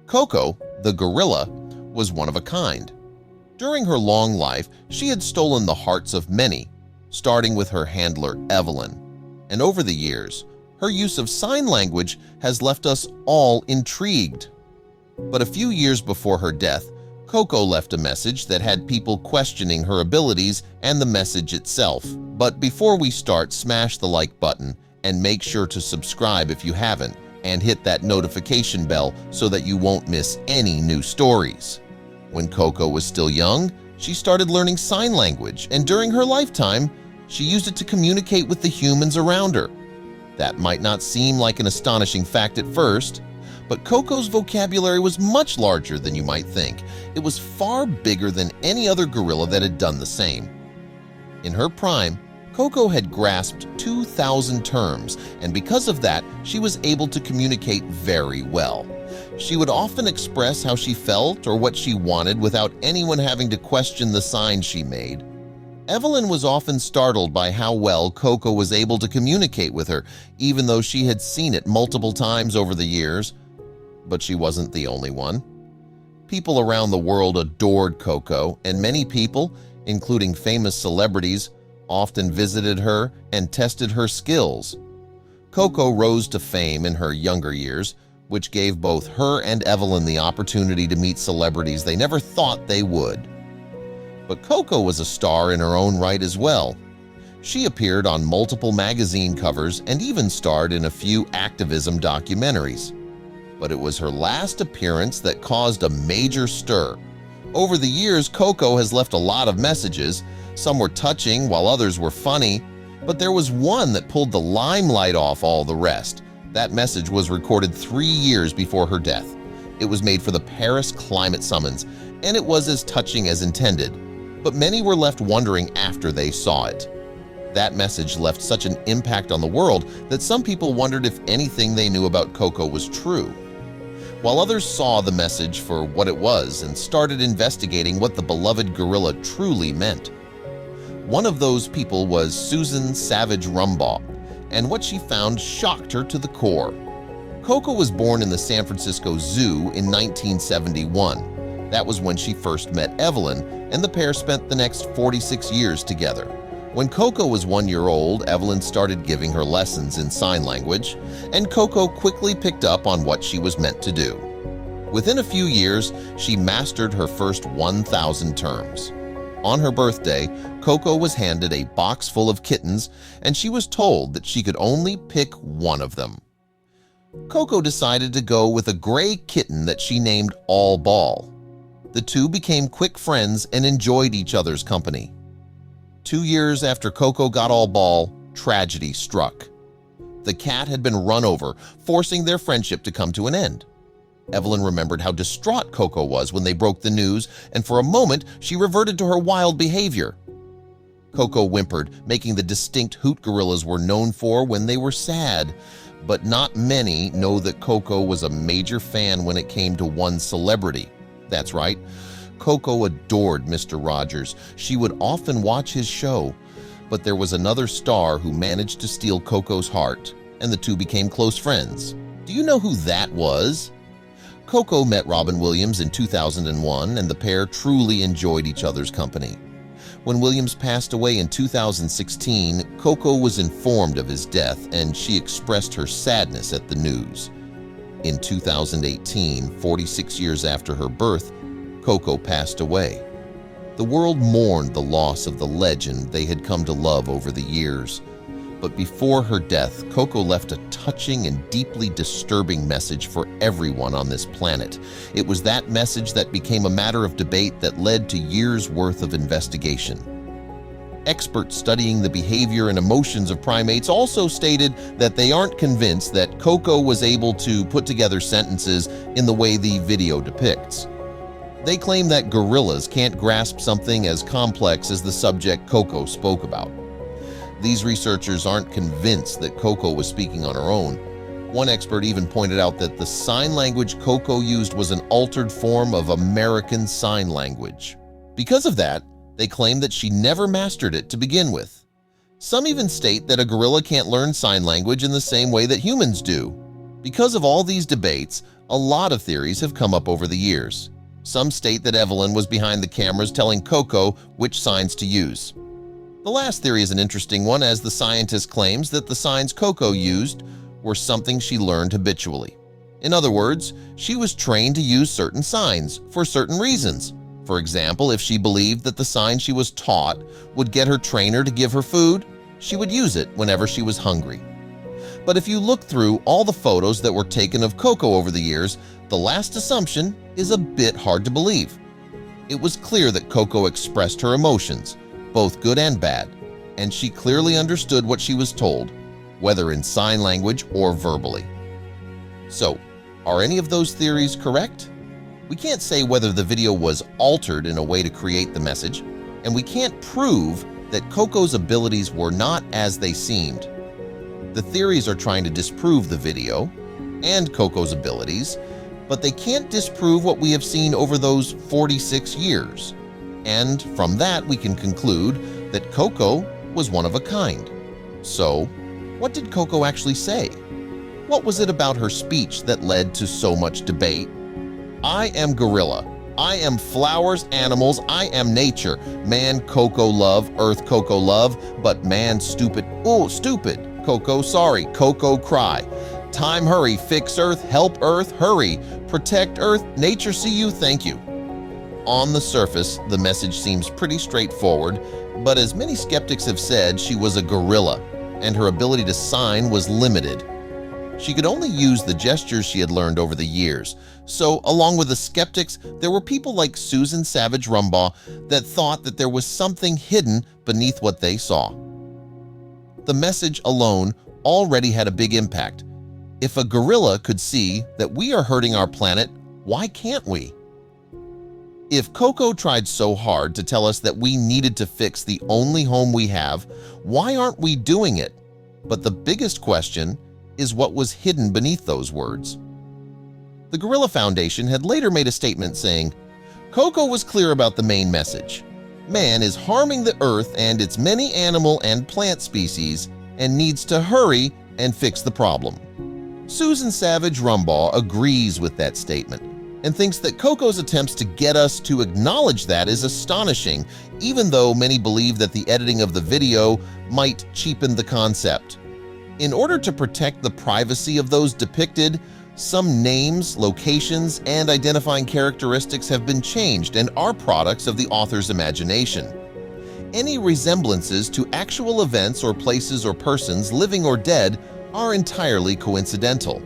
Koko the Gorilla was one of a kind. During her long life, she had stolen the hearts of many, starting with her handler Evelyn. And over the years, her use of sign language has left us all intrigued. But a few years before her death, Koko left a message that had people questioning her abilities and the message itself. But before we start, smash the like button and make sure to subscribe if you haven't, and hit that notification bell so that you won't miss any new stories. When Koko was still young, she started learning sign language, and during her lifetime, she used it to communicate with the humans around her. That might not seem like an astonishing fact at first, but Koko's vocabulary was much larger than you might think. It was far bigger than any other gorilla that had done the same. In her prime, Koko had grasped 2,000 terms, and because of that, she was able to communicate very well. She would often express how she felt or what she wanted without anyone having to question the signs she made. Evelyn was often startled by how well Koko was able to communicate with her, even though she had seen it multiple times over the years. But she wasn't the only one. People around the world adored Koko, and many people, including famous celebrities, often visited her and tested her skills. Koko rose to fame in her younger years, which gave both her and Evelyn the opportunity to meet celebrities they never thought they would. But Koko was a star in her own right as well. She appeared on multiple magazine covers and even starred in a few activism documentaries. But it was her last appearance that caused a major stir. Over the years, Koko has left a lot of messages. Some were touching while others were funny, but there was one that pulled the limelight off all the rest. That message was recorded 3 years before her death. It was made for the Paris Climate Summons, and it was as touching as intended. But many were left wondering after they saw it. That message left such an impact on the world that some people wondered if anything they knew about Koko was true, while others saw the message for what it was and started investigating what the beloved gorilla truly meant. One of those people was Susan Savage Rumbaugh, and what she found shocked her to the core. Koko was born in the San Francisco Zoo in 1971. That was when she first met Evelyn, and the pair spent the next 46 years together. When Koko was 1 year old, Evelyn started giving her lessons in sign language, and Koko quickly picked up on what she was meant to do. Within a few years, she mastered her first 1,000 terms. On her birthday, Koko was handed a box full of kittens, and she was told that she could only pick one of them. Koko decided to go with a gray kitten that she named All Ball. The two became quick friends and enjoyed each other's company. 2 years after Koko got All Ball, tragedy struck. The cat had been run over, forcing their friendship to come to an end. Evelyn remembered how distraught Koko was when they broke the news, and for a moment she reverted to her wild behavior. Koko whimpered, making the distinct hoot gorillas were known for when they were sad. But not many know that Koko was a major fan when it came to one celebrity. That's right, Koko adored Mr. Rogers. She would often watch his show. But there was another star who managed to steal Koko's heart, and the two became close friends. Do you know who that was? Koko met Robin Williams in 2001, and the pair truly enjoyed each other's company. When Williams passed away in 2016, Koko was informed of his death, and she expressed her sadness at the news. In 2018, 46 years after her birth, Koko passed away. The world mourned the loss of the legend they had come to love over the years. But before her death, Koko left a touching and deeply disturbing message for everyone on this planet. It was that message that became a matter of debate that led to years' worth of investigation. Experts studying the behavior and emotions of primates also stated that they aren't convinced that Koko was able to put together sentences in the way the video depicts. They claim that gorillas can't grasp something as complex as the subject Koko spoke about. These researchers aren't convinced that Koko was speaking on her own. One expert even pointed out that the sign language Koko used was an altered form of American Sign Language. Because of that, they claim that she never mastered it to begin with. Some even state that a gorilla can't learn sign language in the same way that humans do, Because of all these debates, a lot of theories have come up over the years. Some state that Evelyn was behind the cameras telling Koko which signs to use. The last theory is an interesting one, as the scientist claims that the signs Koko used were something she learned habitually. In other words, she was trained to use certain signs for certain reasons. For example, if she believed that the sign she was taught would get her trainer to give her food, she would use it whenever she was hungry. But if you look through all the photos that were taken of Koko over the years, the last assumption is a bit hard to believe. It was clear that Koko expressed her emotions, both good and bad, and she clearly understood what she was told, whether in sign language or verbally. So, are any of those theories correct? We can't say whether the video was altered in a way to create the message, and we can't prove that Koko's abilities were not as they seemed. The theories are trying to disprove the video and Koko's abilities, but they can't disprove what we have seen over those 46 years. And from that, we can conclude that Koko was one of a kind. So, what did Koko actually say? What was it about her speech that led to so much debate? I am gorilla. I am flowers, animals, I am nature. Man, Koko love, earth, Koko love, but man, stupid. Oh, stupid. Koko, sorry. Koko, cry. Time, hurry. Fix earth, help earth, hurry. Protect earth, nature, see you, thank you. On the surface, the message seems pretty straightforward, but as many skeptics have said, she was a gorilla, and her ability to sign was limited. She could only use the gestures she had learned over the years. So, along with the skeptics, there were people like Susan Savage Rumbaugh that thought that there was something hidden beneath what they saw. The message alone already had a big impact. If a gorilla could see that we are hurting our planet, why can't we? If Koko tried so hard to tell us that we needed to fix the only home we have, why aren't we doing it? But the biggest question is what was hidden beneath those words. The Gorilla Foundation had later made a statement saying, Koko was clear about the main message. Man is harming the earth and its many animal and plant species and needs to hurry and fix the problem. Susan Savage Rumbaugh agrees with that statement and thinks that Koko's attempts to get us to acknowledge that is astonishing, even though many believe that the editing of the video might cheapen the concept. In order to protect the privacy of those depicted, some names, locations, and identifying characteristics have been changed and are products of the author's imagination. Any resemblances to actual events or places or persons, living or dead, are entirely coincidental.